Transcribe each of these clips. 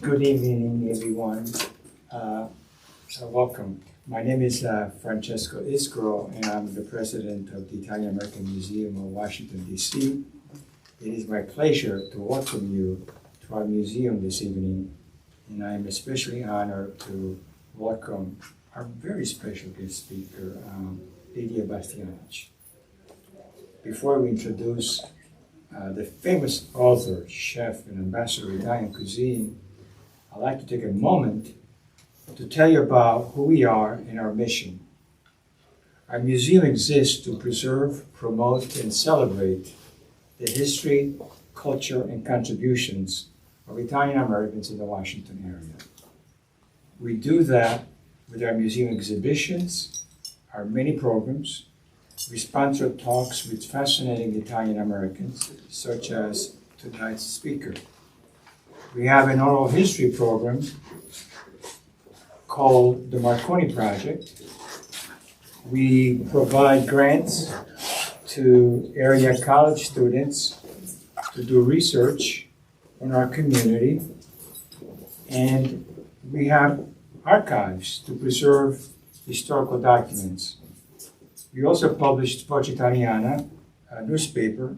Good evening, everyone. Welcome. My name is Francesco Iscro, and I'm the president of the Italian American Museum of Washington, D.C. It is my pleasure to welcome you to our museum this evening, and I'm especially honored to welcome our very special guest speaker, Lidia Bastianich. Before we introduce the famous author, chef, and ambassador of Italian cuisine, I'd like to take a moment to tell you about who we are and our mission. Our museum exists to preserve, promote, and celebrate the history, culture, and contributions of Italian Americans in the Washington area. We do that with our museum exhibitions, our many programs. We sponsor talks with fascinating Italian Americans, such as tonight's speaker. We have an oral history program called the Marconi Project. We provide grants to area college students to do research on our community. And we have archives to preserve historical documents. We also published Voce Italiana, a newspaper,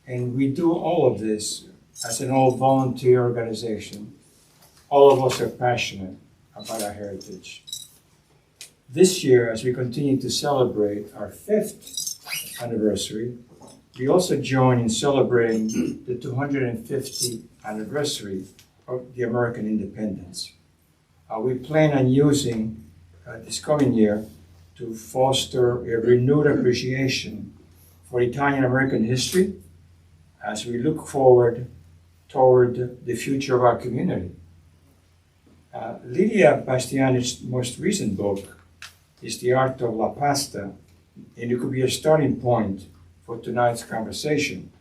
and we do all of this as an all-volunteer organization. All of us are passionate about our heritage. This year, as we continue to celebrate our 5th anniversary, we also join in celebrating the 250th anniversary of the American independence. We plan on using this coming year to foster a renewed appreciation for Italian American history as we look forward toward the future of our community. Lidia Bastianich's most recent book is The Art of La Pasta, and it could be a starting point for tonight's conversation.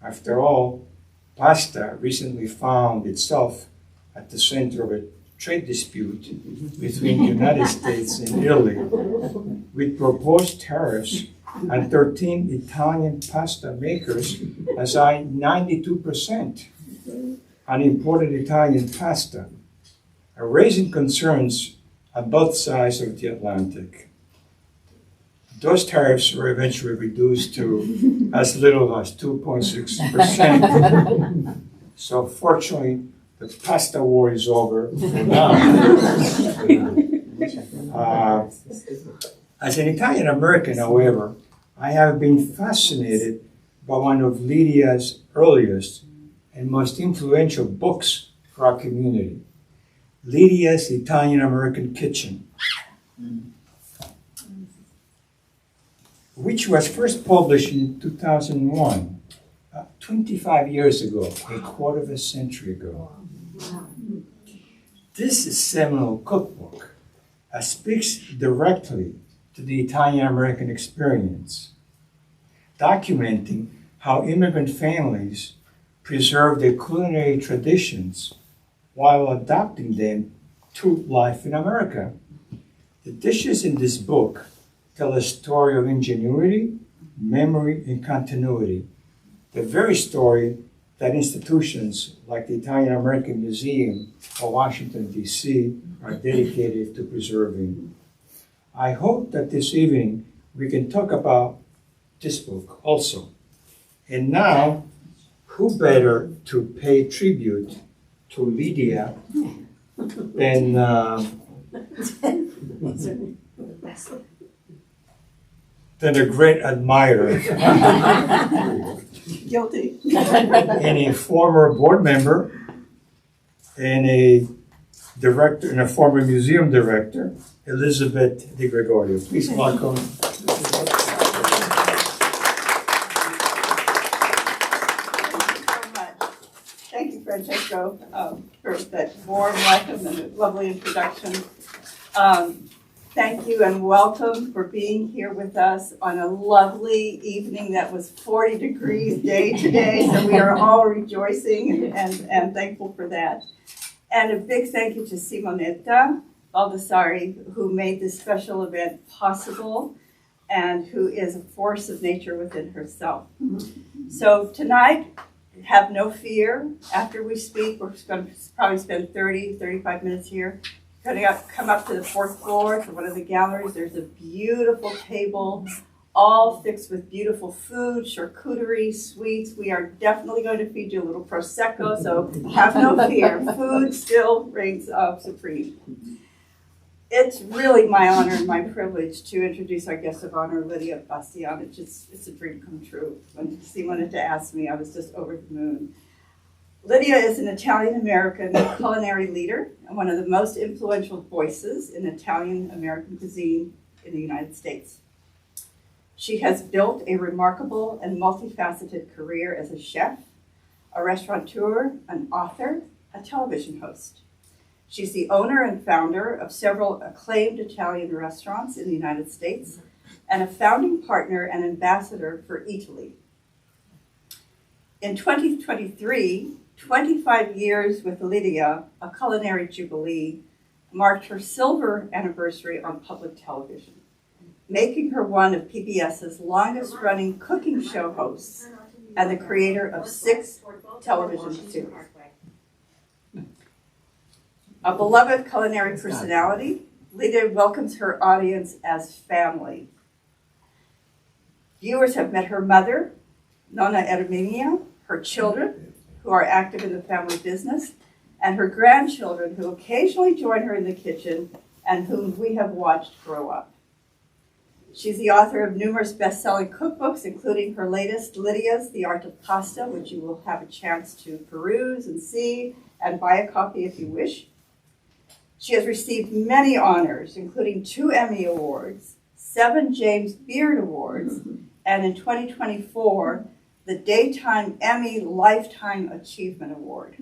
After all, pasta recently found itself at the center of a trade dispute between the United States and Italy, with proposed tariffs on 13 Italian pasta makers as high 92% on imported Italian pasta, raising concerns on both sides of the Atlantic. Those tariffs were eventually reduced to as little as 2.6%. So fortunately, the pasta war is over for now. As an Italian American, however, I have been fascinated by one of Lidia's earliest and most influential books for our community, Lidia's Italian American Kitchen, which was first published in 2001, 25 years ago, a quarter of a century ago. This is a seminal cookbook speaks directly to the Italian American experience, documenting how immigrant families preserve their culinary traditions while adapting them to life in America. The dishes in this book tell a story of ingenuity, memory, and continuity, the very story that institutions like the Italian American Museum of Washington, D.C. are dedicated to preserving. I hope that this evening we can talk about this book also. And now, who better to pay tribute to Lidia than a great admirer Guilty. and a former board member and a director and a former museum director, Elizabeth De Gregorio. Please welcome. Thank you, Francesco, for that warm welcome and a lovely introduction. Thank you and welcome for being here with us on a lovely evening that was 40 degrees day today, so we are all rejoicing and thankful for that. And a big thank you to Simonetta Baldassari, who made this special event possible and who is a force of nature within herself. So tonight, Have no fear. After we speak, we're going to probably spend 35 minutes here. Come up to the 4th floor to one of the galleries. There's a beautiful table, all fixed with beautiful food, charcuterie, sweets. We are definitely going to feed you a little Prosecco, so have no fear. Food still reigns supreme. It's really my honor and my privilege to introduce our guest of honor, Lidia Bastianich. It's a dream come true. When she wanted to ask me, I was just over the moon. Lidia is an Italian-American culinary leader and one of the most influential voices in Italian-American cuisine in the United States. She has built a remarkable and multifaceted career as a chef, a restaurateur, an author, a television host. She's the owner and founder of several acclaimed Italian restaurants in the United States and a founding partner and ambassador for Italy. In 2023, 25 years with Lidia, a culinary jubilee, marked her silver anniversary on public television, making her one of PBS's longest-running cooking show hosts and the creator of 6 television series. A beloved culinary personality, Lidia welcomes her audience as family. Viewers have met her mother, Nonna Erminia, her children, who are active in the family business, and her grandchildren, who occasionally join her in the kitchen and whom we have watched grow up. She's the author of numerous best-selling cookbooks, including her latest, Lidia's The Art of Pasta, which you will have a chance to peruse and see and buy a copy if you wish. She has received many honors, including 2 Emmy Awards, 7 James Beard Awards, and in 2024, the Daytime Emmy Lifetime Achievement Award.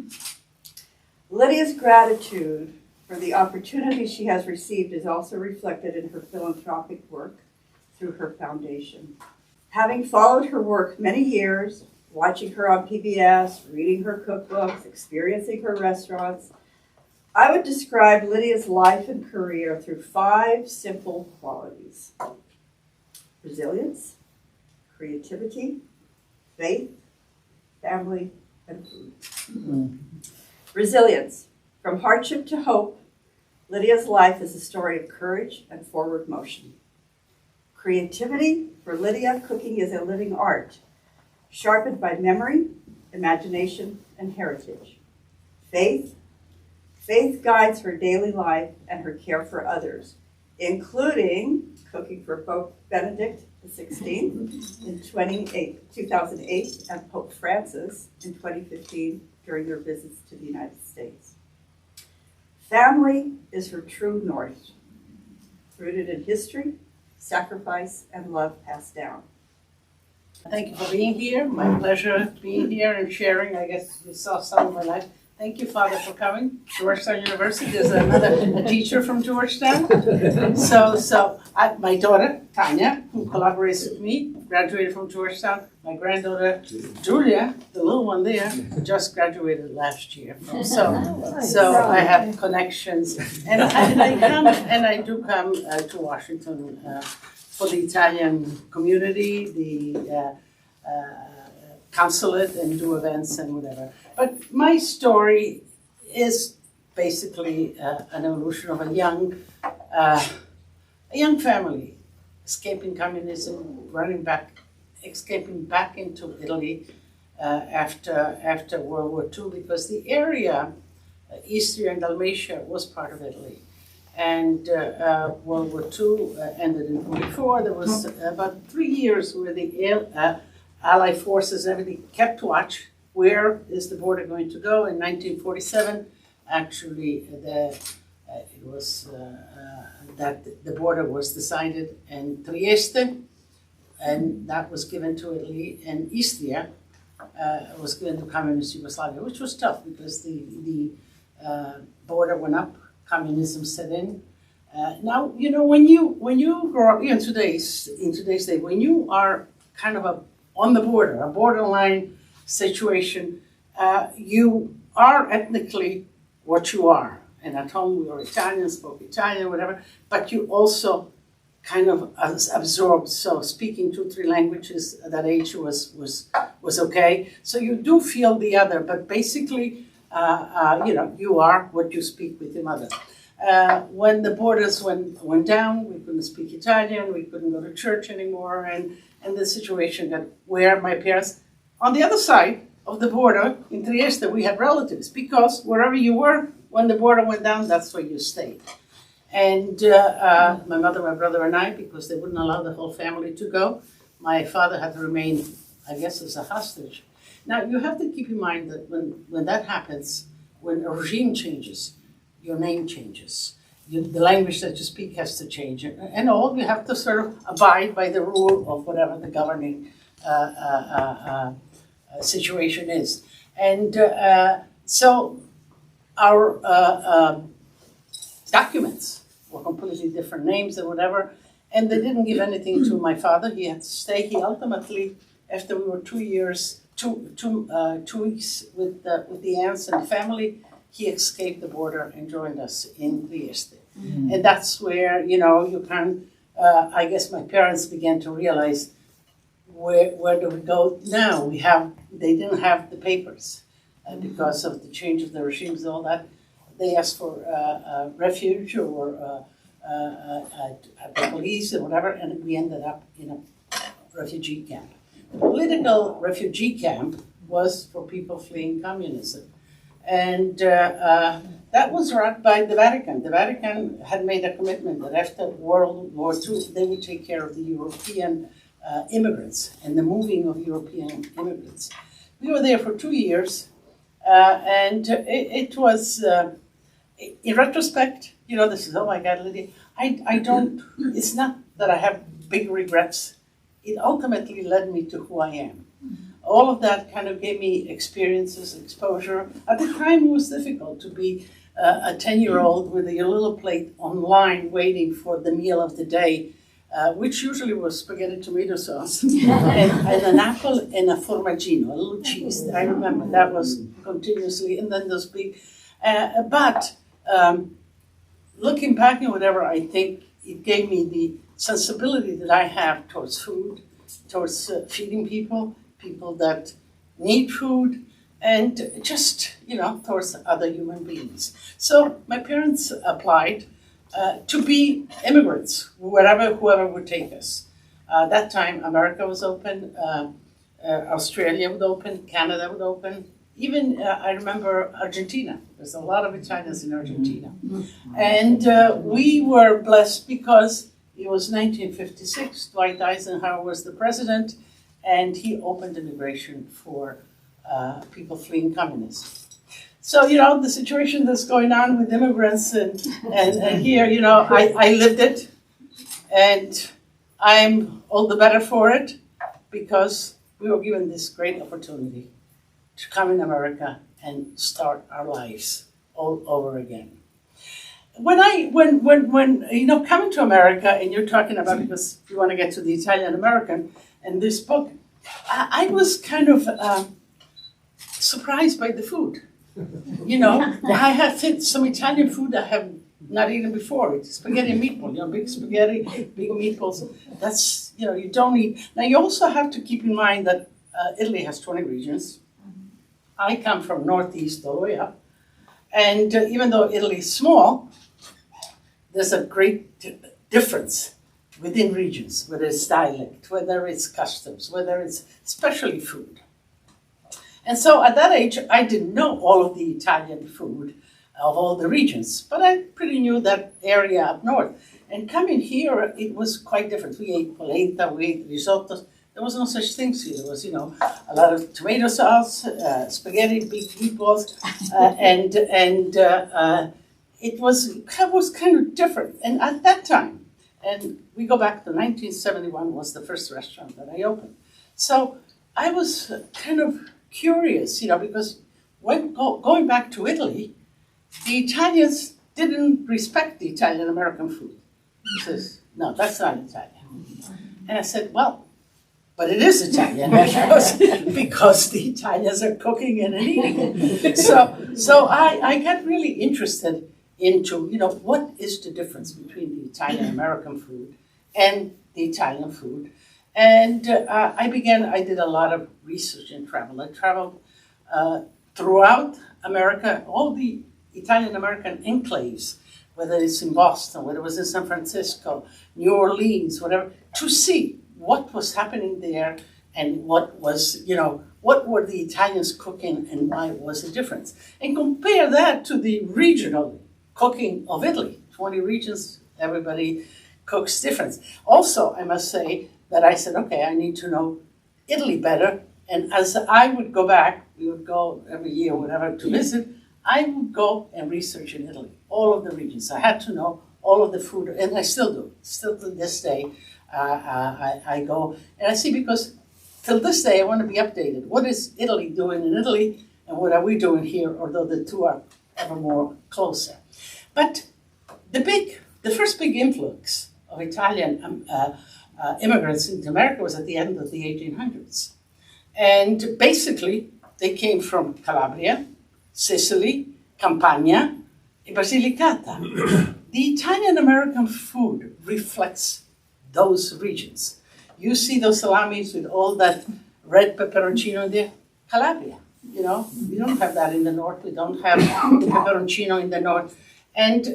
Lidia's gratitude for the opportunity she has received is also reflected in her philanthropic work through her foundation. Having followed her work many years, watching her on PBS, reading her cookbooks, experiencing her restaurants, I would describe Lidia's life and career through 5 simple qualities: resilience, creativity, faith, family, and food. Resilience. From hardship to hope, Lidia's life is a story of courage and forward motion. Creativity. For Lidia, cooking is a living art, sharpened by memory, imagination, and heritage. Faith. Faith guides her daily life and her care for others, including cooking for Pope Benedict XVI in 2008 and Pope Francis in 2015 during their visits to the United States. Family is her true north, rooted in history, sacrifice, and love passed down. Thank you for being here. My pleasure being here and sharing. I guess you saw some of my life. Thank you, Father, for coming. Georgetown University. There's a teacher from Georgetown. My daughter, Tanya, who collaborates with me, graduated from Georgetown. My granddaughter, Julia, the little one there, just graduated last year. So I have connections. And I do come to Washington for the Italian community, the consulate, and do events and whatever. But my story is basically an evolution of a young family escaping communism, escaping back into Italy after World War II, because the area, Istria and Dalmatia, was part of Italy. And World War II ended in 1944. There was about 3 years where the Allied forces and everything kept watch. Where is the border going to go? In 1947, actually, that the border was decided in Trieste, and that was given to Italy, and Istria was given to Communist Yugoslavia, which was tough because the border went up, communism set in. Now, you know, when you grow up in today's day, when you are kind of on the border, a borderline situation, you are ethnically what you are. And at home we were Italian, spoke Italian, whatever, but you also kind of absorbed. So speaking 2-3 languages at that age was okay. So you do feel the other, but basically, you are what you speak with your mother. When the borders went down, we couldn't speak Italian, we couldn't go to church anymore, and the situation got where my parents, on the other side of the border in Trieste, we had relatives, because wherever you were, when the border went down, that's where you stayed. And my mother, my brother, and I, because they wouldn't allow the whole family to go, my father had to remain, I guess, as a hostage. Now, you have to keep in mind that when that happens, when a regime changes, your name changes. The language that you speak has to change. And all, you have to sort of abide by the rule of whatever the governing situation is. And so our documents were completely different names and whatever, and they didn't give anything to my father. He had to stay. He ultimately, after we were 2 years, 2 weeks with the aunts and the family, he escaped the border and joined us in Trieste. Mm-hmm. And that's where, you can, I guess my parents began to realize, where do we go now? They didn't have the papers because of the change of the regimes and all that. They asked for refuge or the police and whatever, and we ended up in a refugee camp. The political refugee camp was for people fleeing communism. And that was run by the Vatican. The Vatican had made a commitment that after World War II, they would take care of the European immigrants and the moving of European immigrants. We were there for 2 years, and it was, in retrospect, this is, oh my God, Lydia, I don't, it's not that I have big regrets. It ultimately led me to who I am. All of that kind of gave me experiences, exposure. At the time, it was difficult to be a 10-year-old with your little plate online waiting for the meal of the day, which usually was spaghetti tomato sauce and an apple and a formaggino, a little cheese. I remember that was continuously, and then those big. But looking back and whatever, I think it gave me the sensibility that I have towards food, towards feeding people that need food, and just, towards other human beings. So my parents applied to be immigrants, whoever would take us. That time, America was open, Australia would open, Canada would open, even I remember Argentina. There's a lot of Italians in Argentina. And we were blessed because it was 1956, Dwight Eisenhower was the president, and he opened immigration for people fleeing communism. So, the situation that's going on with immigrants and here, I lived it, and I'm all the better for it because we were given this great opportunity to come in America and start our lives all over again. When coming to America, and you're talking about, because you want to get to the Italian American and this book, I was kind of surprised by the food. I had some Italian food I have not eaten before. It's spaghetti and meatball, big spaghetti, big meatballs. That's, you don't eat. Now, you also have to keep in mind that Italy has 20 regions. I come from northeast all the way up. And even though Italy is small, there's a great difference within regions, whether it's dialect, whether it's customs, whether it's especially food. And so at that age, I didn't know all of the Italian food of all the regions, but I pretty knew that area up north. And coming here, it was quite different. We ate polenta, we ate risottos. There was no such thing here. There was, a lot of tomato sauce, spaghetti, big meatballs, and it was kind of different. And at that time, and we go back to 1971 was the first restaurant that I opened. So I was kind of curious, because when going back to Italy, the Italians didn't respect the Italian American food. He says, no, that's not Italian. And I said, well, but it is Italian because the Italians are cooking and eating. So I got really interested into, what is the difference between the Italian American food and the Italian food. And I did a lot of research and travel. I traveled throughout America, all the Italian-American enclaves, whether it's in Boston, whether it was in San Francisco, New Orleans, whatever, to see what was happening there and what was, what were the Italians cooking and why was the difference. And compare that to the regional cooking of Italy. 20 regions, everybody cooks different. Also, I must say that I said, okay, I need to know Italy better. And as I would go back, we would go every year, whatever, to visit, I would go and research in Italy, all of the regions. I had to know all of the food, and I still do. Still to this day, I go, and I see, because till this day, I want to be updated. What is Italy doing in Italy, and what are we doing here, although the two are ever more closer. But the first big influx of Italian immigrants into America was at the end of the 1800s. And basically, they came from Calabria, Sicily, Campania, and Basilicata. The Italian-American food reflects those regions. You see those salamis with all that red pepperoncino there? Calabria, We don't have that in the north. We don't have the pepperoncino in the north. And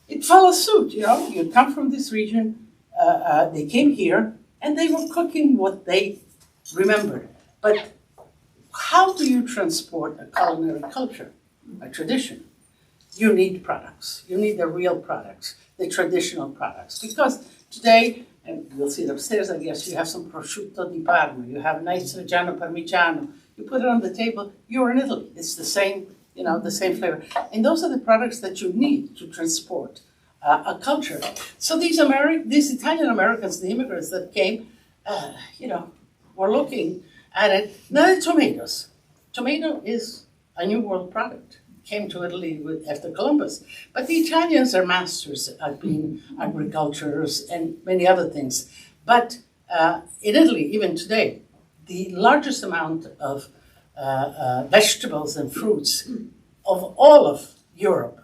it follows suit, You come from this region, they came here, and they were cooking what they remembered. But how do you transport a culinary culture, a tradition? You need products. You need the real products, the traditional products. Because today, and you'll see it upstairs, I guess, you have some prosciutto di Parma, you have nice Reggiano Parmigiano, you put it on the table, you're in Italy. It's the same, the same flavor. And those are the products that you need to transport a culture. So these Italian-Americans, the immigrants that came, were looking at it. Now the tomatoes. Tomato is a New World product. Came to Italy after Columbus. But the Italians are masters at being agriculturists and many other things. But in Italy, even today, the largest amount of vegetables and fruits of all of Europe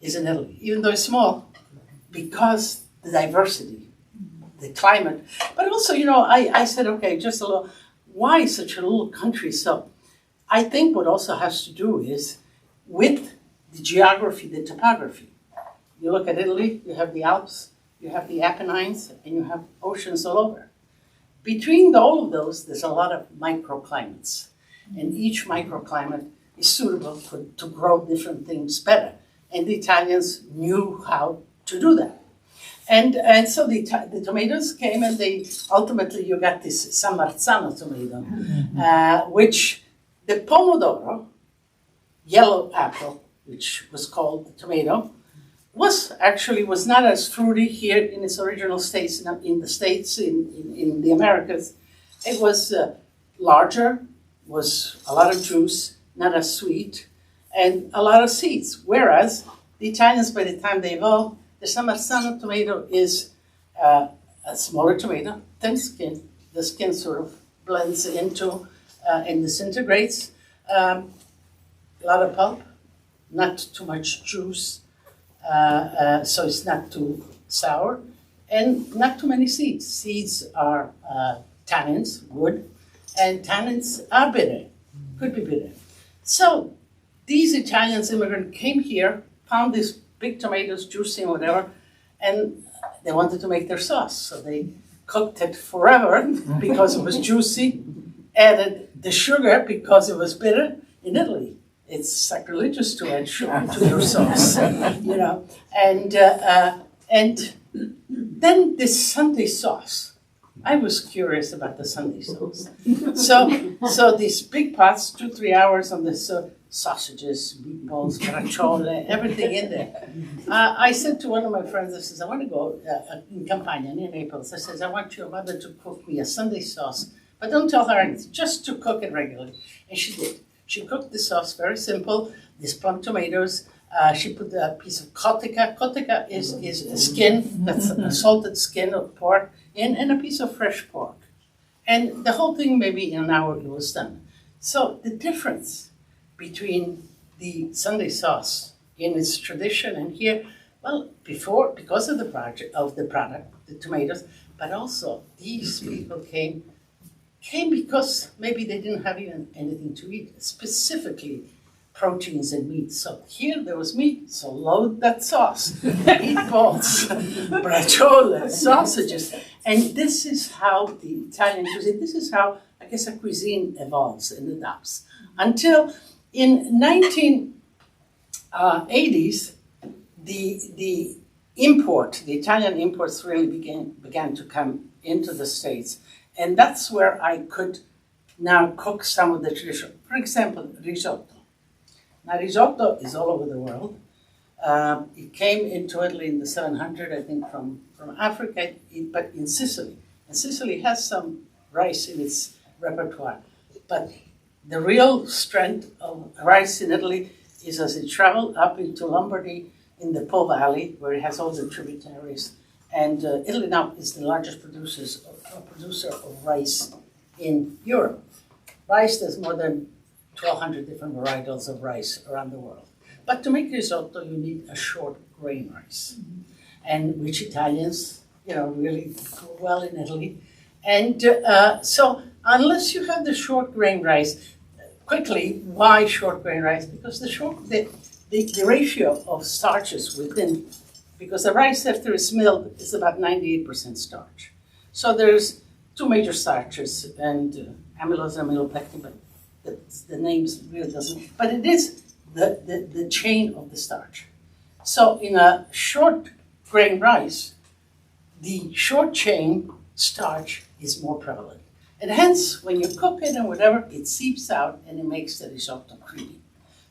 is in Italy, even though it's small, because the diversity, the climate. But also, I said, okay, just a little, why such a little country? So I think what also has to do is with the geography, the topography. You look at Italy, you have the Alps, you have the Apennines, and you have oceans all over. Between all of those, there's a lot of microclimates. And each microclimate is suitable to grow different things better. And the Italians knew how to do that. And so the tomatoes came, and ultimately you got this San Marzano tomato, which the pomodoro, yellow apple, which was called the tomato, was not as fruity here in its original states, in the States, in the Americas. It was larger, was a lot of juice, not as sweet, and a lot of seeds. Whereas the Italians, by the time they evolved, the San Marzano tomato is a smaller tomato, thin skin. The skin sort of blends into and disintegrates. A lot of pulp, not too much juice, so it's not too sour, and not too many seeds. Seeds are tannins, wood, and tannins are bitter, could be bitter. So these Italians immigrants came here, found these big tomatoes, juicy and whatever, and they wanted to make their sauce. So they cooked it forever because it was juicy, added the sugar because it was bitter. In Italy, it's sacrilegious to add sugar to your sauce, And then this Sunday sauce. I was curious about the Sunday sauce. So these big pots, 2-3 hours on this sausages, meatballs, braciole, everything in there. I said to one of my friends, I says, I want to go in Campania, near Naples. I says, I want your mother to cook me a Sunday sauce, but don't tell her anything, just to cook it regularly. And she did. She cooked the sauce, very simple, these plum tomatoes. She put a piece of kotica. Kotica is a skin, that's a salted skin of pork, and a piece of fresh pork. And the whole thing, maybe in an hour, it was done. So the difference between the Sunday sauce in its tradition and here Well, because of the product, the tomatoes, but also these people came because maybe they didn't have even anything to eat, specifically proteins and meat. So here there was meat, so load that sauce, meatballs, braciole, sausages. And this is how the Italian cuisine, this is how, I guess, a cuisine evolves and adapts. Until in 1980s, the Italian imports really began to come into the States. And that's where I could now cook some of the traditional, for example, risotto. Now, risotto is all over the world. It came into Italy in the 700, I think, from Africa, but in Sicily. And Sicily has some rice in its repertoire. But the real strength of rice in Italy is as it traveled up into Lombardy in the Po Valley, where it has all the tributaries. And Italy now is the largest producer of rice in Europe. Rice, there's more than 1,200 different varietals of rice around the world. But to make risotto, you need a short grain rice, and which Italians, really go well in Italy. And so unless you have the short grain rice, quickly, why short grain rice? Because the ratio of starches within, because the rice after it's milled is about 98% starch. So there's two major starches, and amylose and amylopectin, but the names really doesn't, but it is the chain of the starch. So in a short grain rice, the short chain starch is more prevalent. And hence, when you cook it and whatever, it seeps out and it makes the risotto creamy.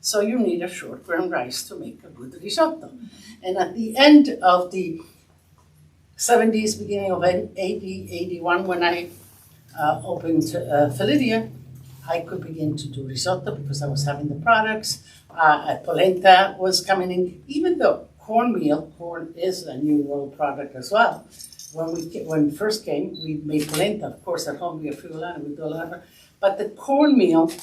So you need a short grain rice to make a good risotto. And at the end of the 70s, beginning of 80, 81, when I opened for Lidia, I could begin to do risotto because I was having the products. Polenta was coming in, even though corn is a new world product as well. When it first came, we made polenta, of course, at home. We have friulana, we do a lot of it. But the cornmeal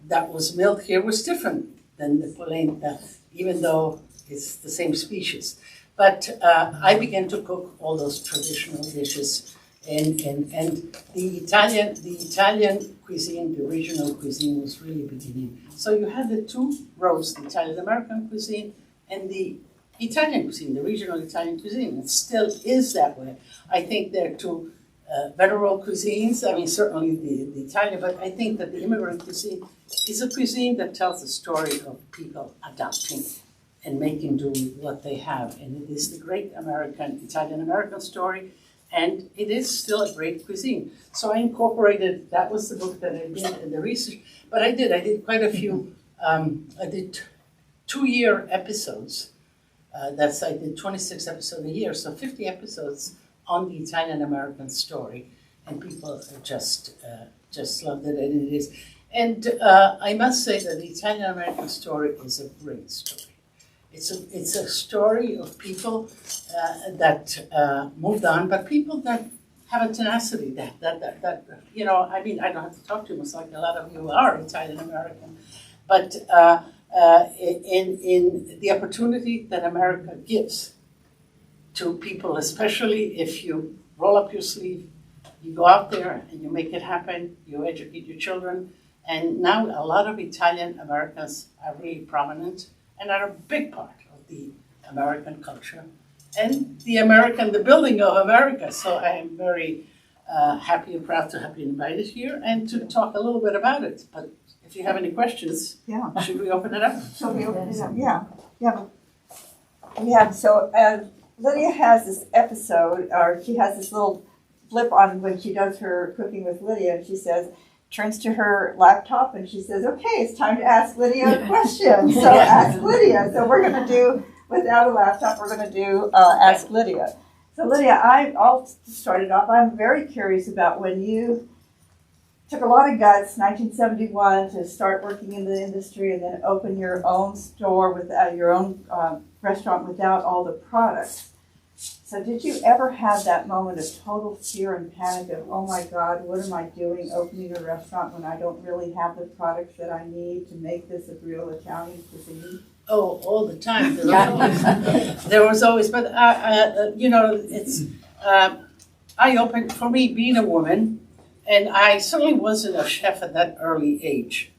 that was milled here was different than the polenta, even though it's the same species. But I began to cook all those traditional dishes. And the Italian cuisine, the regional cuisine, was really beginning. So you had the two roads, the Italian-American cuisine and the Italian cuisine, the regional Italian cuisine. It still is that way. I think they're two federal cuisines. I mean, certainly the Italian, but I think that the immigrant cuisine is a cuisine that tells the story of people adapting and making do with what they have. And it is the great Italian-American story. And it is still a great cuisine. So I incorporated, that was the book that I did in the research, but I did quite a few, I did 2-year episodes. I did 26 episodes a year, so 50 episodes on the Italian-American story. And people just loved it, and it is. And I must say that the Italian-American story is a great story. It's a story of people that moved on, but people that have a tenacity that I mean, I don't have to talk to you, it's like a lot of you are Italian American, but in the opportunity that America gives to people, especially if you roll up your sleeve, you go out there and you make it happen, you educate your children, and now a lot of Italian Americans are really prominent and are a big part of the American culture and the building of America. So I am very happy and proud to have been invited here and to talk a little bit about it. But if you have any questions, should we open it up? Shall we open it up? Yeah. We have, so Lidia has this episode, or she has this little flip on when she does her Cooking with Lidia, and she says, turns to her laptop and she says, okay, it's time to ask Lidia a question. So ask Lidia. So we're going to do, without a laptop, we're going to do Ask Lidia. So Lidia, I'll start it off. I'm very curious about when you took a lot of guts, 1971, to start working in the industry and then open your own store with your own restaurant without all the products. So did you ever have that moment of total fear and panic of, oh my God, what am I doing opening a restaurant when I don't really have the products that I need to make this a real Italian cuisine? Oh, all the time. There was always, but you know, it's eye-opening for me being a woman, and I certainly wasn't a chef at that early age.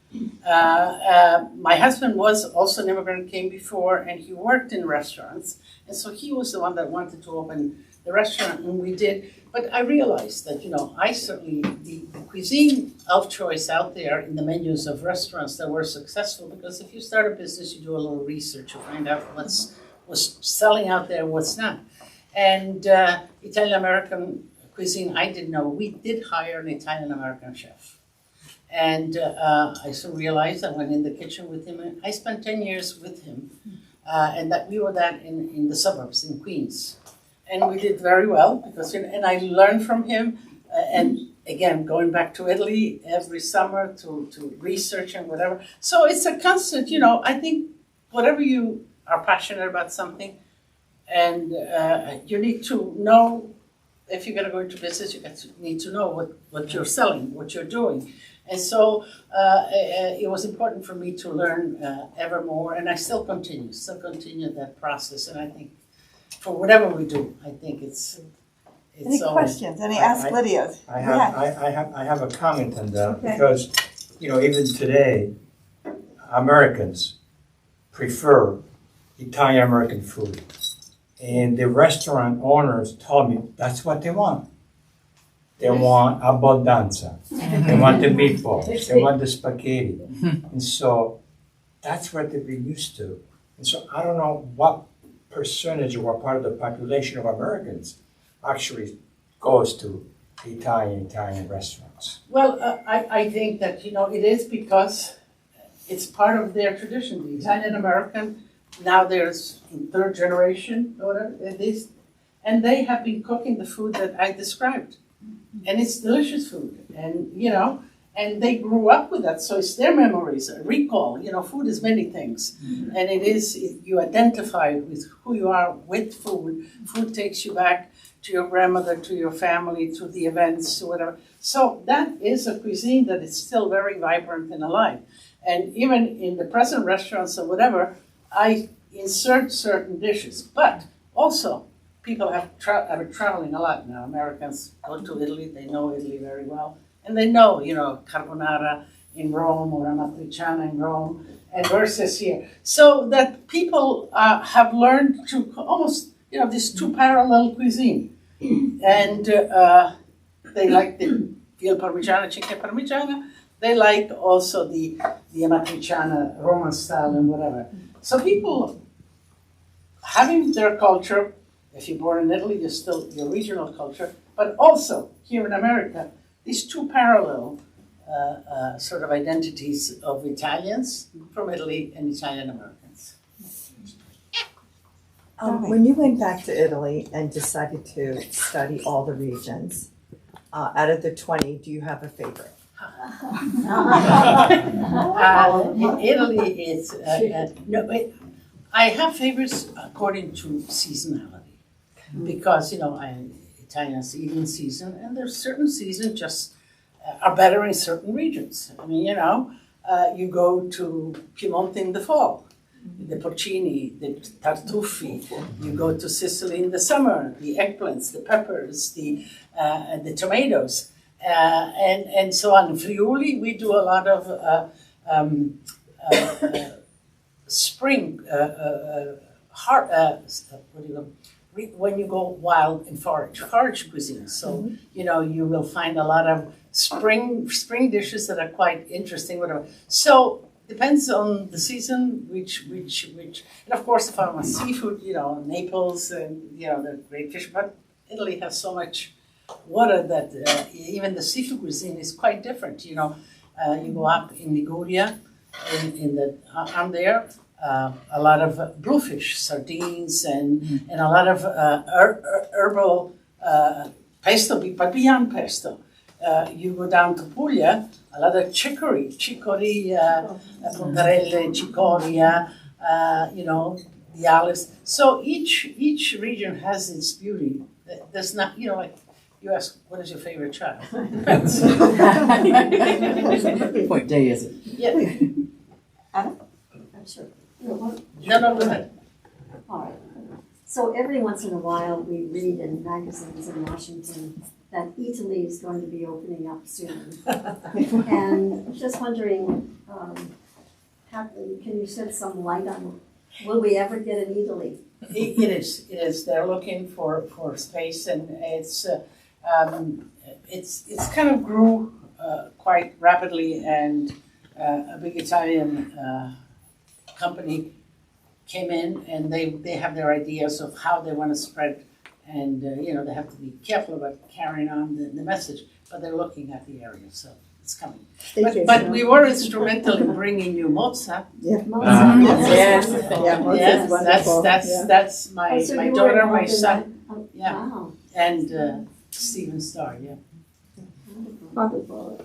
My husband was also an immigrant, came before, and he worked in restaurants, and so he was the one that wanted to open the restaurant, and we did. But I realized that, you know, I certainly, the cuisine of choice out there in the menus of restaurants that were successful, because if you start a business, you do a little research to find out what's selling out there, what's not. And Italian-American cuisine, I didn't know. We did hire an Italian-American chef. And I soon realized I went in the kitchen with him. And I spent 10 years with him, and that we were that in the suburbs, in Queens. And we did very well, because, and I learned from him. And again, going back to Italy every summer to research and whatever. So it's a constant, you know, I think whatever you are passionate about something, and you need to know, if you're going to go into business, you need to know what you're selling, what you're doing. And so it was important for me to learn ever more, and I still continue that process. And I think for whatever we do, I think it's Any questions? Any Ask Lydia? I have a comment on that, Okay. because, you know, even today, Americans prefer Italian-American food. And the restaurant owners told me that's what they want. They want abbondanza. They want the meatballs. They want the spaghetti. And so that's what they've been used to. And so I don't know what percentage or what part of the population of Americans actually goes to Italian restaurants. Well, I think that, you know, it is because it's part of their tradition. The Italian-American, now there's in third generation, or whatever it is, and they have been cooking the food that I described. And it's delicious food, and, you know, and they grew up with that, so it's their memories, a recall. You know, food is many things, and you identify with who you are with food. Food takes you back to your grandmother, to your family, to the events, to whatever. So that is a cuisine that is still very vibrant and alive. And even in the present restaurants or whatever, I insert certain dishes, but also people are traveling a lot now. Americans go to Italy, they know Italy very well, and they know, you know, carbonara in Rome or amatriciana in Rome, and versus here. So that people have learned to almost, you know, these two parallel cuisine. And they like the veal parmigiana, chicken parmigiana. They like also the amatriciana, Roman style and whatever. So people having their culture, if you're born in Italy, you're still your regional culture, but also here in America, these two parallel sort of identities of Italians from Italy and Italian Americans. When you went back to Italy and decided to study all the regions, out of the 20, do you have a favorite? In Italy, it's I have favorites according to seasonality, because, you know, Italians eat in season, and there's certain seasons just are better in certain regions. I mean, you know, you go to Piemonte in the fall, the porcini, the tartufi. You go to Sicily in the summer, the eggplants, the peppers, the tomatoes. And so on. In Friuli, we do a lot of spring, when you go wild and forage cuisine. So, you know, you will find a lot of spring dishes that are quite interesting, whatever. So, depends on the season, which, and of course, if I want seafood, you know, Naples and, you know, the great fish, but Italy has so much water that even the seafood cuisine is quite different. You know, you go up in Liguria, I'm there, a lot of bluefish, sardines, and a lot of herbal pesto, but beyond pesto. You go down to Puglia, a lot of chicory, pontarelle, cicoria, you know, the olives. So each region has its beauty. There's not, you know, like, you ask, what is your favorite child? What day is it? Yeah. Adam? I'm sure. No, go ahead. All right. So every once in a while, we read in magazines in Washington that Italy is going to be opening up soon. And just wondering, can you shed some light on, will we ever get an Italy? It is. They're looking for space, and it's kind of grew quite rapidly, and a big Italian company came in, and they have their ideas of how they want to spread, and they have to be careful about carrying on the message, but they're looking at the area, so it's coming. But we were instrumental in bringing you Mozart. Yeah. Yes. Yes, that's my So you were daughter, my involved in son, that? Oh, yeah. Wow. and Stephen Starr. Yeah. Wonderful.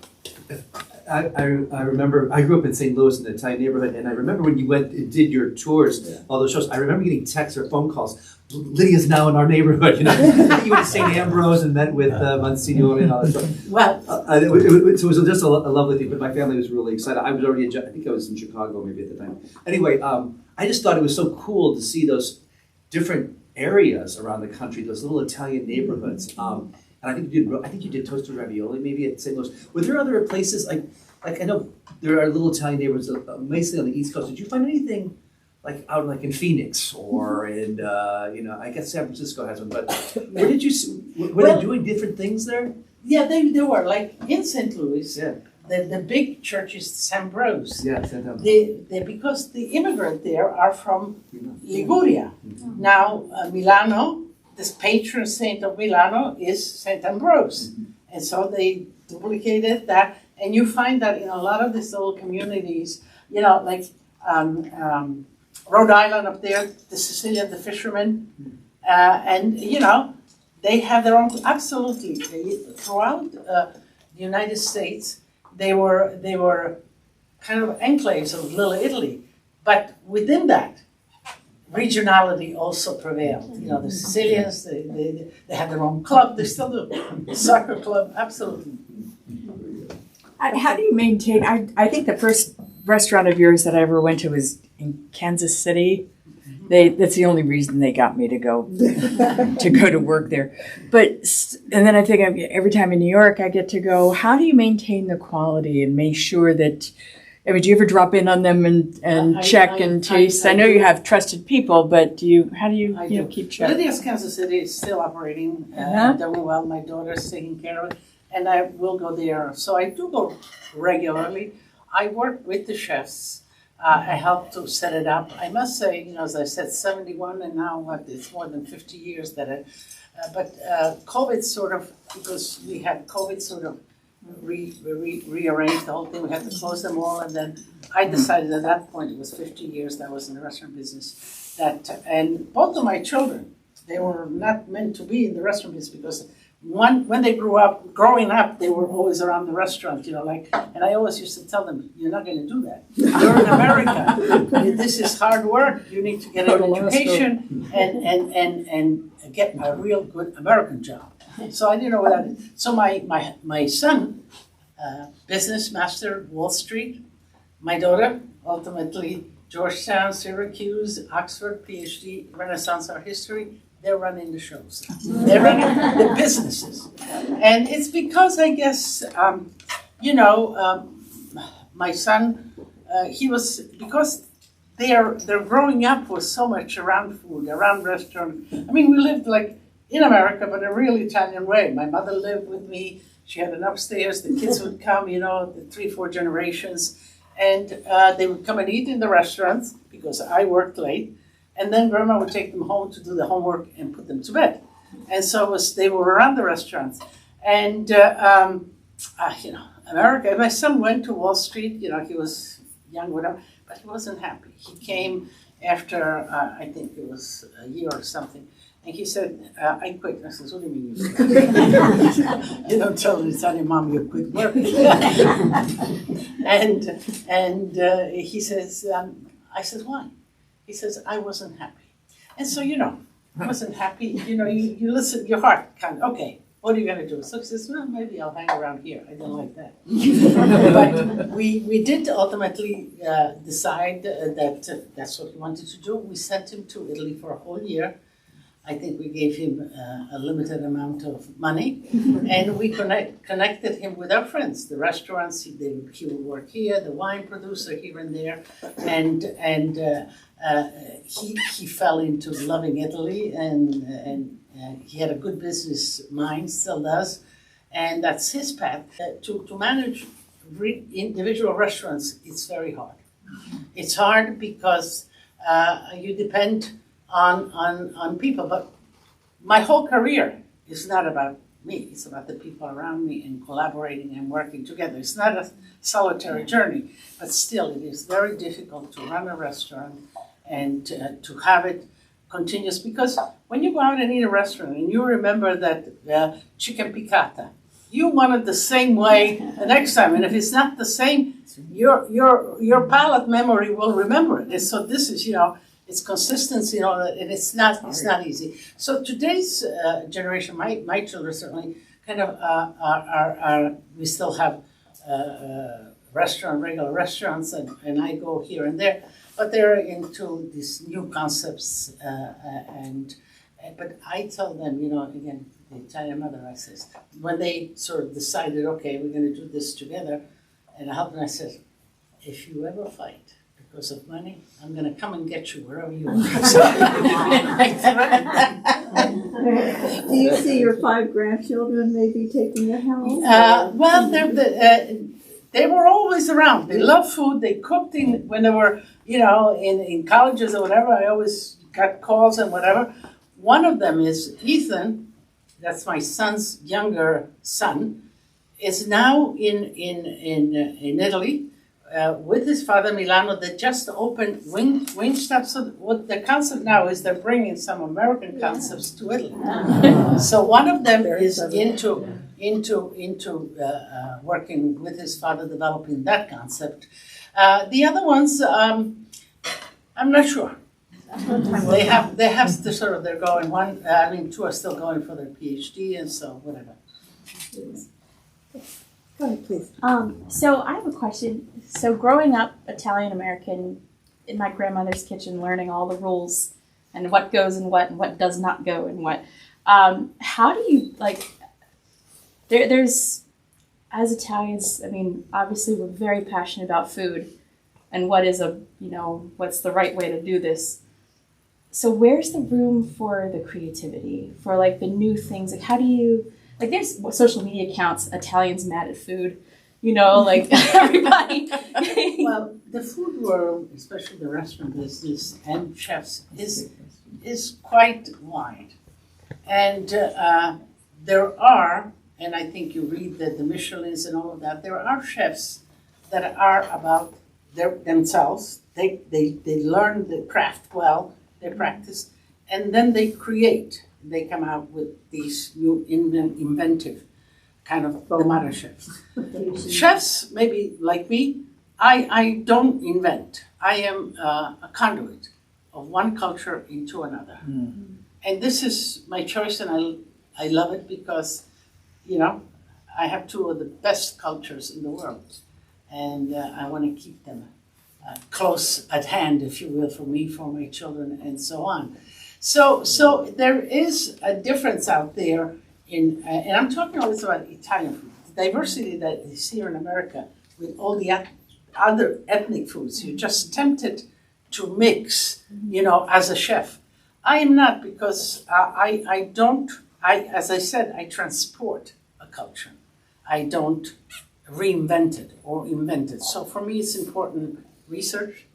I remember, I grew up in St. Louis in the Italian neighborhood, and I remember when you went and did your tours, all those shows, I remember getting texts or phone calls. Lydia's now in our neighborhood, you went to St. Ambrose and met with Monsignore and all that stuff. Well, So it was just a lovely thing, but my family was really excited. I was already I think I was in Chicago maybe at the time. Anyway, I just thought it was so cool to see those different areas around the country, those little Italian neighborhoods. And I think you did toasted ravioli maybe at St. Louis. Were there other places like I know there are little Italian neighborhoods mostly on the East Coast. Did you find anything like out like in Phoenix or in I guess San Francisco has one, but where did you see, were they doing different things there? yeah, they were like in St. Louis. Yeah. The big church is St. Ambrose. Yeah, San Antonio. They because the immigrant there are from Liguria. Now Milano, this patron saint of Milano is St. Ambrose, and so they duplicated that. And you find that in a lot of these little communities, like Rhode Island up there, the Sicilian, the fishermen, and they have their own. Absolutely, throughout the United States, they were kind of enclaves of Little Italy, but within that, regionality also prevailed. The Sicilians, they have their own club. They still do. The soccer club, absolutely. How do you maintain? I think the first restaurant of yours that I ever went to was in Kansas City. That's the only reason they got me to go to work there. And then I think every time in New York I get to go. How do you maintain the quality and make sure that? I mean, do you ever drop in on them and check and taste? I know you have trusted people, but how do you keep track? Lydia's Kansas City is still operating, doing well. My daughter's taking care of it, and I will go there. So I do go regularly. I work with the chefs. I help to set it up. I must say, as I said, 71, and now it's more than 50 years that but COVID sort of, because we had COVID sort of rearranged the whole thing. We had to close them all, and then I decided at that point, it was 50 years that I was in the restaurant business, and both of my children, they were not meant to be in the restaurant business because when they growing up, they were always around the restaurant, and I always used to tell them, you're not going to do that. You're in America. This is hard work. You need to get an education and get a real good American job. So I didn't know what that is. So my son, business master, Wall Street. My daughter, ultimately Georgetown, Syracuse, Oxford, PhD, Renaissance art history. They're running the shows. They're running the businesses. And it's because I guess, my son, because they're growing up with so much around food, around restaurants. I mean, we lived like in America, but a real Italian way. My mother lived with me. She had an upstairs. The kids would come, the 3-4 generations. And they would come and eat in the restaurants because I worked late. And then grandma would take them home to do the homework and put them to bed. And so they were around the restaurants. And, America, my son went to Wall Street, he was young, whatever, but he wasn't happy. He came after, I think it was a year or something. And he said, I quit. And I said, what do you mean you quit? You don't tell an Italian mom you quit work. and he says, I said, why? He says, I wasn't happy. And so, I wasn't happy. You listen, your heart kind of, okay, what are you gonna do? So he says, well, maybe I'll hang around here. I don't like that. But we did ultimately decide that that's what he wanted to do. We sent him to Italy for a whole year. I think we gave him a limited amount of money, and we connected him with our friends, the restaurants. He would work here, the wine producer here and there, and he fell into loving Italy, and he had a good business mind, still does, and that's his path. To manage individual restaurants, it's very hard. It's hard because you depend on people, but my whole career is not about me, it's about the people around me and collaborating and working together. It's not a solitary journey, but still it is very difficult to run a restaurant and to have it continuous, because when you go out and eat a restaurant and you remember that chicken piccata, you want it the same way the next time, and if it's not the same, your palate memory will remember it. And so this is, it's consistency, and it's not easy. So today's generation, my children certainly kind of are we still have regular restaurants, and I go here and there, but they're into these new concepts, but I tell them, again, the Italian mother, I says, when they sort of decided, okay, we're going to do this together, and I helped them, I said, if you ever fight because of money, I'm going to come and get you wherever you are. Do you see your 5 grandchildren maybe taking the helm? Well, they were always around. They loved food. They cooked when they were, in colleges or whatever. I always got calls and whatever. One of them is Ethan. That's my son's younger son. Is now in Italy. With his father Milano, they just opened wing stops. So what the concept now is, they're bringing some American concepts to Italy. So one of them is into working with his father, developing that concept. The other ones, I'm not sure. They have to sort of, they're going one. 2 are still going for their PhD, and so whatever. Go ahead, please. So I have a question. So growing up Italian American in my grandmother's kitchen, learning all the rules and what goes in what and what does not go in what. How do you there's, as Italians, obviously we're very passionate about food and what is what's the right way to do this. So where's the room for the creativity, for the new things? How do you, there's social media accounts, Italians mad at food, everybody. Well, the food world, especially the restaurant business and chefs, is quite wide. And there are, and I think you read the Michelins and all of that, there are chefs that are about themselves. They learn the craft well, they practice, and then they create. They come out with these new inventive kind of the modern chefs. Chefs, maybe like me, I don't invent. I am a conduit of one culture into another. And this is my choice, and I love it because, I have 2 of the best cultures in the world. And I want to keep them close at hand, if you will, for me, for my children, and so on. So there is a difference out there and I'm talking always about Italian food, the diversity that is here in America with all the other ethnic foods. You're just tempted to mix, as a chef. I am not, because as I said, I transport a culture. I don't reinvent it or invent it. So for me, it's important research,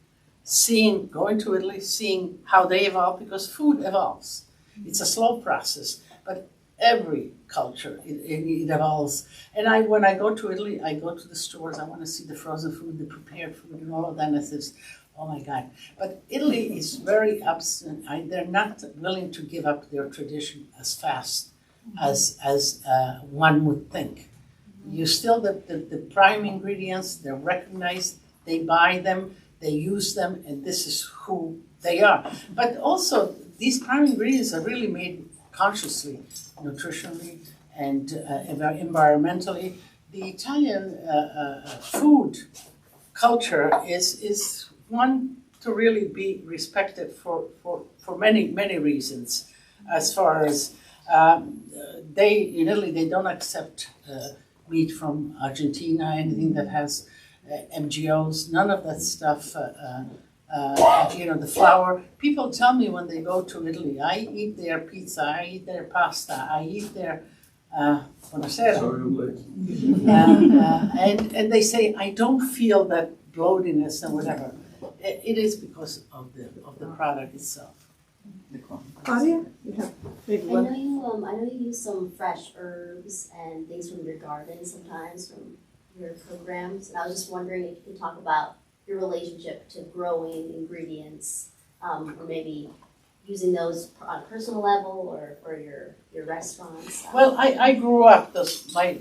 going to Italy, seeing how they evolve, because food evolves. It's a slow process, but every culture, it evolves. And when I go to Italy, I go to the stores, I want to see the frozen food, the prepared food, and all of that, and I says, oh my God. But Italy is very obstinate. They're not willing to give up their tradition as fast as one would think. You still, the prime ingredients, they're recognized, they buy them, they use them, and this is who they are. But also, these prime ingredients are really made consciously, nutritionally, and environmentally. The Italian food culture is one to really be respected for many reasons. As far as in Italy, they don't accept meat from Argentina, anything that has MGOs, none of that stuff. The flour. People tell me when they go to Italy, I eat their pizza, I eat their pasta, I eat their buonasera. And they say, I don't feel that bloatiness and whatever. It is because of the product itself. Claudia, you have maybe I one. know you use some fresh herbs and things from your garden sometimes from your programs, and I was just wondering if you could talk about your relationship to growing ingredients, or maybe using those on a personal level or for your restaurants. Well, I grew up,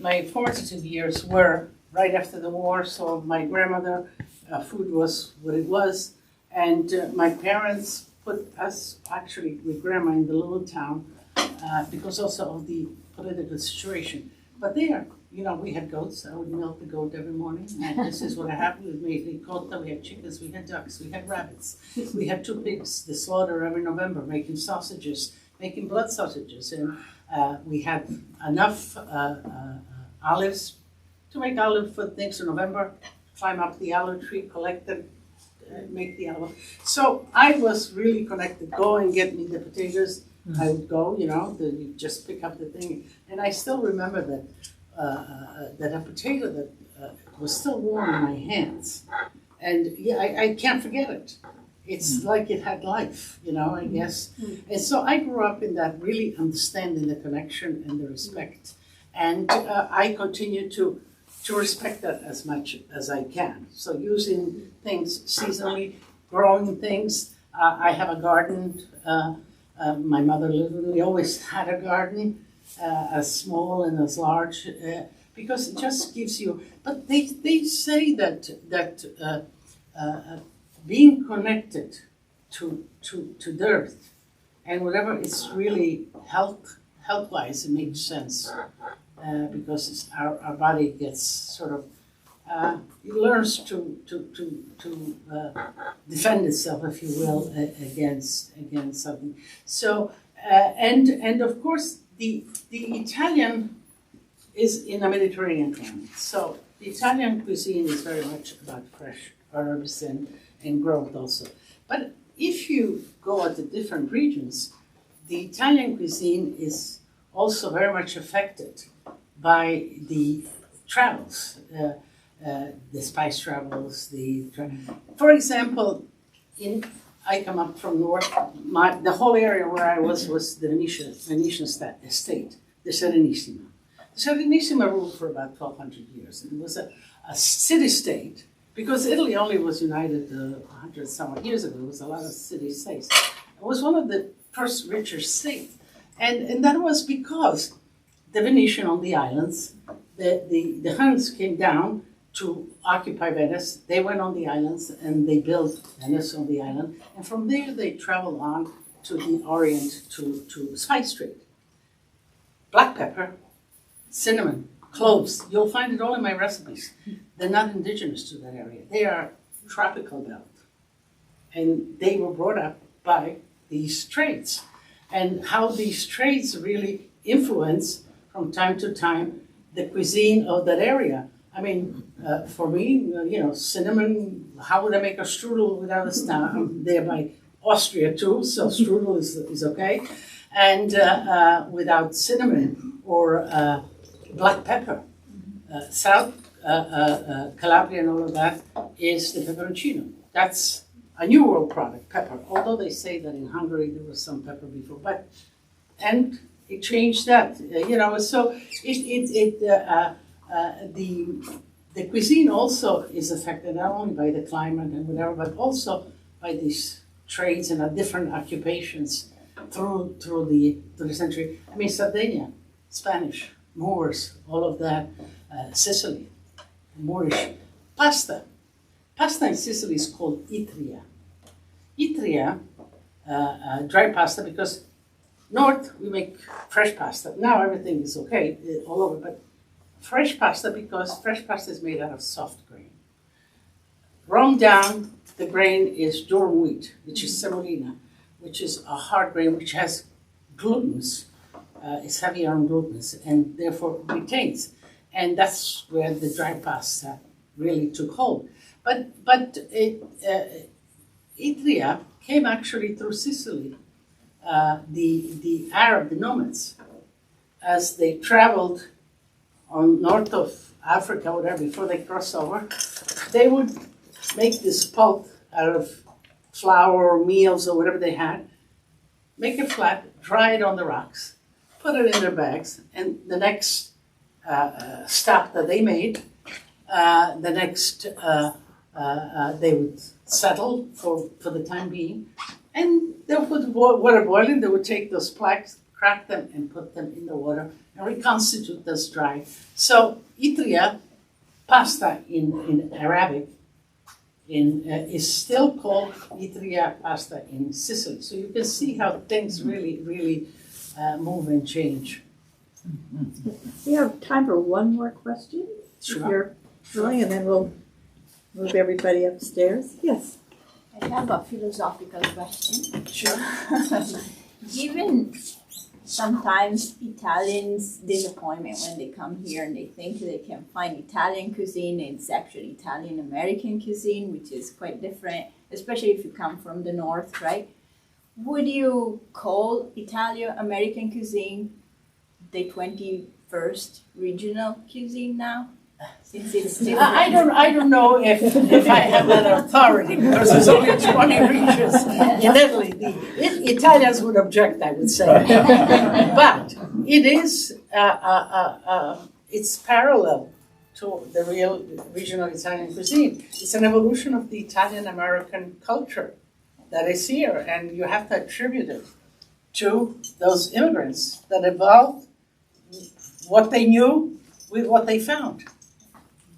my formative years were right after the war, so my grandmother, food was what it was, and my parents put us actually with grandma in the little town because also of the political situation. But there, we had goats. I would milk the goat every morning, and this is what happened. We made ricotta, we had chickens, we had ducks, we had rabbits. We had 2 pigs, the slaughter every November, making sausages, making blood sausages. And we had enough olives to make olive for things in November, climb up the olive tree, collect them, make the olive. So I was really connected. Go and get me the potatoes. I would go, you just pick up the thing. And I still remember that a potato that was still warm in my hands. And yeah, I can't forget it. It's like it had life, I guess. And so I grew up in that, really understanding the connection and the respect. And I continue to respect that as much as I can. So using things seasonally, growing things. I have a garden. My mother literally always had a garden, as small and as large, because it just gives you. But they say that being connected to the earth and whatever is really health-wise, it makes sense because our body gets sort of it learns to defend itself, if you will, against something. So and of course the Italian is in a Mediterranean climate. So the Italian cuisine is very much about fresh herbs and growth also. But if you go at the different regions, the Italian cuisine is also very much affected by the travels, the spice travels. For example, I come up from north. The whole area where I was the Venetian estate, the Serenissima. The Serenissima ruled for about 1,200 years. It was a city-state, because Italy only was united 100 some years ago. There was a lot of city-states. It was one of the first richer states. And that was because the Venetian on the islands, the Huns came down to occupy Venice. They went on the islands and they built Venice on the island. And from there they traveled on to the Orient to spice trade. Black pepper, cinnamon, cloves. You'll find it all in my recipes. They're not indigenous to that area. They are tropical belt. And they were brought up by these trades. And how these trades really influence from time to time the cuisine of that area. I mean, for me, cinnamon, how would I make a strudel without a star? I'm there by Austria too, so strudel is okay. And without cinnamon or black pepper. South Calabria and all of that is the pepperoncino. That's a New World product, pepper. Although they say that in Hungary there was some pepper before, and it changed that. So the cuisine also is affected not only by the climate and whatever, but also by these trades and different occupations through the century. I mean, Sardinia, Spanish, Moors, all of that, Sicily, Moorish. Pasta in Sicily is called itria. Itria, dry pasta, because north we make fresh pasta. Now everything is okay all over, but fresh pasta because fresh pasta is made out of soft grain. Wrong down, the grain is durum wheat, which is semolina, which is a hard grain which has glutens. It's heavier on glutens and therefore retains. And that's where the dry pasta really took hold. But Idria came actually through Sicily. The Arab, the nomads, as they traveled on north of Africa, whatever, before they crossed over, they would make this pulp out of flour or meals or whatever they had, make it flat, dry it on the rocks, put it in their bags, and the next stop that they made, they would settle for the time being, and they would put water boiling. They would take those plaques, crack them, and put them in the water and reconstitute this dry. So Idria pasta in Arabic is still called Idria pasta in Sicily. So you can see how things really move and change. We have time for one more question. Sure. If you're willing, and then we'll move everybody upstairs. Yes. I have a philosophical question. Sure. Given sometimes Italians' disappointment when they come here and they think they can find Italian cuisine, it's actually Italian American cuisine, which is quite different, especially if you come from the north, right? Would you call Italian American cuisine the 21st regional cuisine now? Since it's different. I don't know if I have that authority because there's only 20 regions in Italy. The Italians would object, I would say, but it is it's parallel to the real regional Italian cuisine. It's an evolution of the Italian American culture that is here, and you have to attribute it to those immigrants that evolved what they knew with what they found.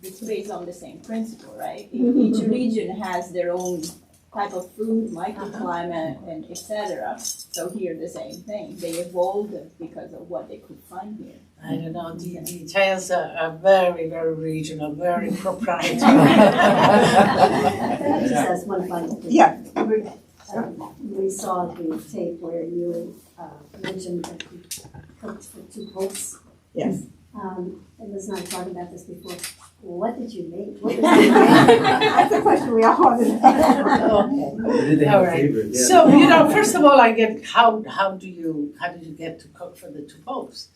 It's based on the same principle, right? Each region has their own type of food, microclimate, and etc. So here the same thing. They evolved because of what they could find here. I don't know, the Italians are very regional, very proprietary. Just ask one final thing. Yeah. We saw the tape where you mentioned that you cooked for 2 popes. Yes. And let's not talk about this before. What did you make? What was the name? That's a question we all want to know. Okay. Did they have All a right. favorite? Yeah. So first of all, I get how did you get to cook for the 2 popes?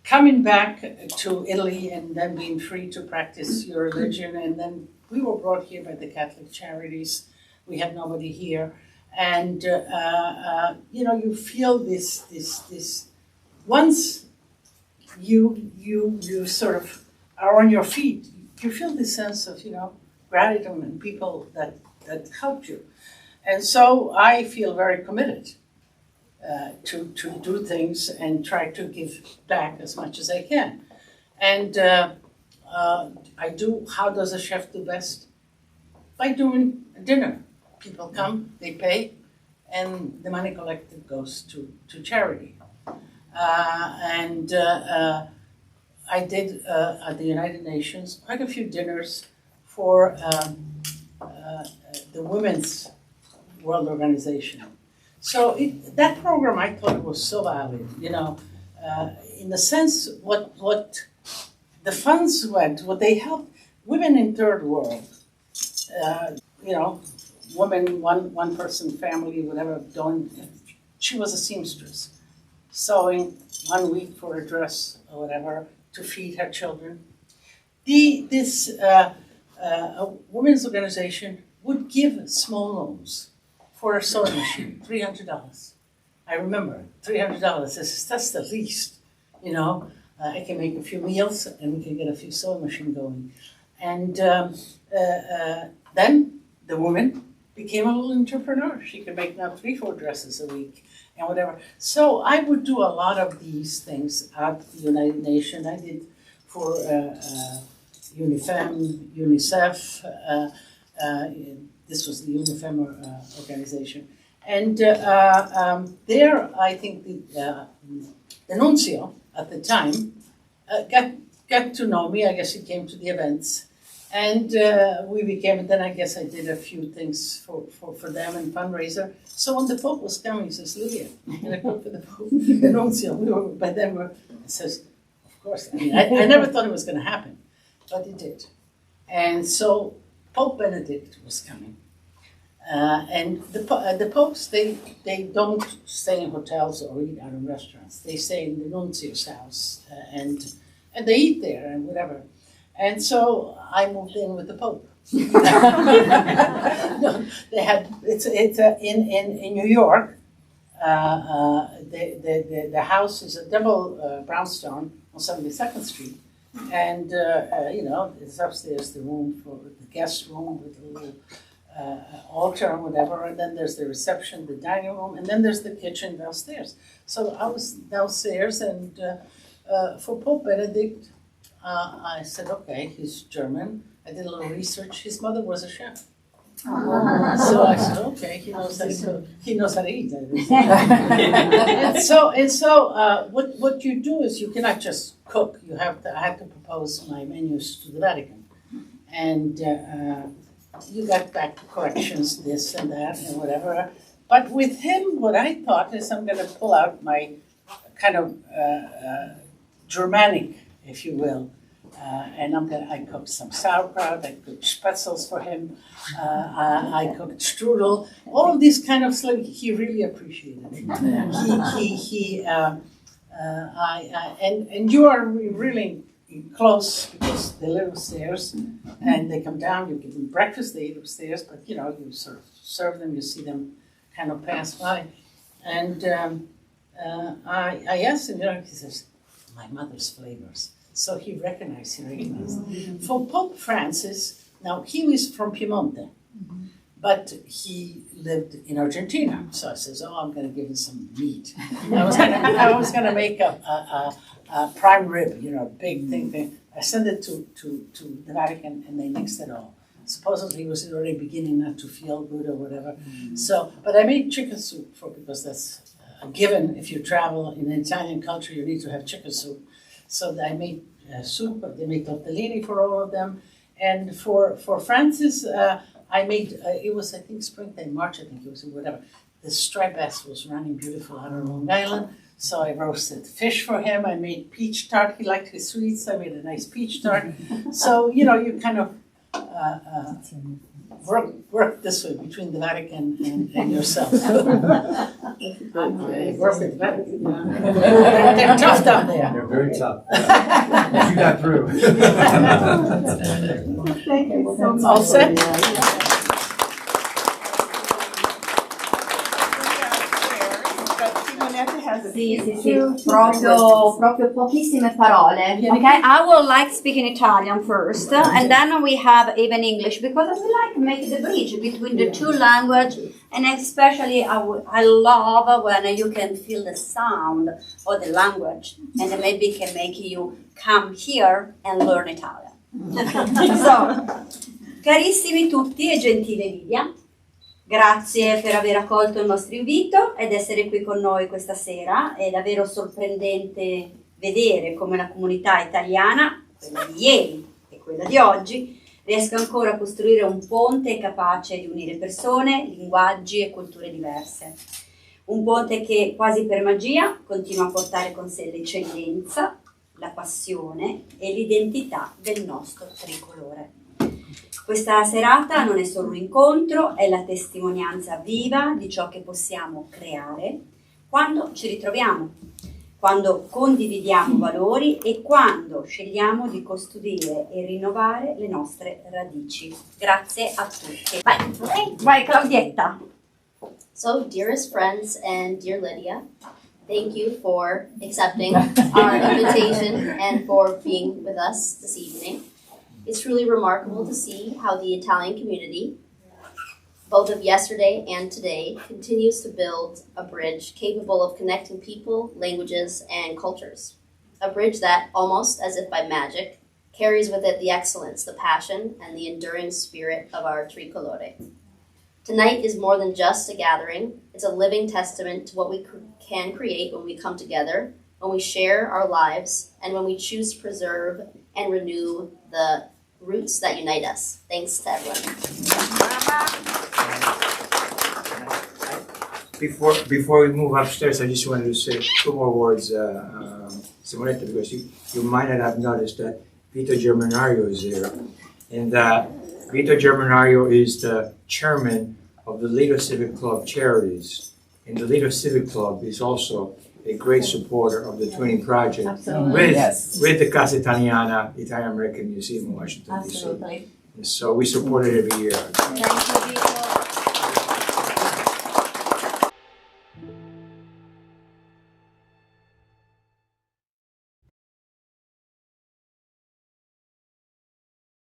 Coming back to Italy and then being free to practice your religion, and then we were brought here by the Catholic Charities. We had nobody here, and you feel this. Once you sort of are on your feet, you feel this sense of gratitude and people that helped you, and so I feel very committed to do things and try to give back as much as I can, and I do. How does a chef do best? By doing a dinner. People come, they pay, and the money collected goes to charity. I did at the United Nations quite a few dinners for the Women's World Organization. So that program, I thought was so valid, in the sense what the funds went, what they helped women in third world, women, one person family, whatever, she was a seamstress, sewing 1 week for a dress or whatever to feed her children. This women's organization would give small loans for a sewing machine, $300. I remember, $300, that's the least, I can make a few meals and we can get a few sewing machine going. And then the woman became a little entrepreneur. She could make now 3-4 dresses a week and whatever. So I would do a lot of these things at the United Nations. I did for UNIFEM, UNICEF, this was the Unifemer organization. And there, I think the nuncio at the time got to know me. I guess he came to the events. And we became, and then I guess I did a few things for them and fundraiser. So when the Pope was coming, he says, Lidia, can I cook for the Pope? The nuncio. By then I says, of course. I mean, I never thought it was going to happen, but it did. And so Pope Benedict was coming. And the popes, they don't stay in hotels or eat out in restaurants. They stay in the nuncio's house and they eat there and whatever. And so I moved in with the Pope. No, they had it's in New York. The house is a double brownstone on 72nd Street, and it's upstairs the room for the guest room with a little altar or whatever, and then there's the reception, the dining room, and then there's the kitchen downstairs. So I was downstairs, and for Pope Benedict. I said, okay, he's German. I did a little research. His mother was a chef. So I said, okay, he knows how to eat. and so what you do is you cannot just cook. I had to propose my menus to the Vatican. And you got back corrections, this and that and whatever. But with him, what I thought is I'm going to pull out my kind of Germanic, if you will. And I cooked some sauerkraut, I cooked spätzles for him, I cooked strudel, all of these kind of stuff. He really appreciated it. And you are really close because they live upstairs and they come down, you give them breakfast, they eat upstairs, but you sort of serve them, you see them kind of pass by. And I asked him, he says, my mother's flavors. So he recognized. For Pope Francis, now he was from Piemonte, but he lived in Argentina. So I says, I'm going to give him some meat. I was going to make a prime rib, big thing. I sent it to the Vatican, and they mixed it all. Supposedly he was already beginning not to feel good or whatever. So, but I made chicken soup because that's a given. If you travel in Italian culture, you need to have chicken soup. So I made soup, they made tortellini for all of them. And for Francis, I made, it was, I think, springtime, March, I think it was, whatever. The striped bass was running beautiful out of Long Island. So I roasted fish for him. I made peach tart. He liked his sweets. I made a nice peach tart. So, you kind of work this way between the Vatican and yourself. Work with the Vatican. They're tough down there. They're very tough. You got through. Thank you so much. All set? Sì, proprio pochissime parole. Okay, I would like speaking Italian first, and then we have even English because we like make the bridge between the two languages, and especially I love when you can feel the sound of the language, and maybe can make you come here and learn Italian. So, carissimi tutti e gentile Lidia. Grazie per aver accolto il nostro invito ed essere qui con noi questa sera. È davvero sorprendente vedere come la comunità italiana, quella di ieri e quella di oggi, riesca ancora a costruire un ponte capace di unire persone, linguaggi e culture diverse. Un ponte che quasi per magia continua a portare con sé l'eccellenza, la passione e l'identità del nostro tricolore. Questa serata non è solo un incontro, è la testimonianza viva di ciò che possiamo creare quando ci ritroviamo, quando condividiamo valori e quando scegliamo di custodire e rinnovare le nostre radici. Grazie a tutti. Vai Claudietta. So, dearest friends and dear Lidia, thank you for accepting our invitation and for being with us this evening. It's truly remarkable to see how the Italian community, both of yesterday and today, continues to build a bridge capable of connecting people, languages, and cultures. A bridge that, almost as if by magic, carries with it the excellence, the passion, and the enduring spirit of our tricolore. Tonight is more than just a gathering. It's a living testament to what we can create when we come together, when we share our lives, and when we choose to preserve and renew the roots that unite us. Thanks to everyone. Before we move upstairs, I just wanted to say two more words, Simonetta, because you might not have noticed that Vito Germanario is there. And Vito Germanario is the chairman of the Lidia Civic Club Charities. And the Lidia Civic Club is also a great supporter of the Twinning Project with the Casa Italiana, Italian American Museum in Washington, D.C. Absolutely. And so we support it every year. Thank you, Vito.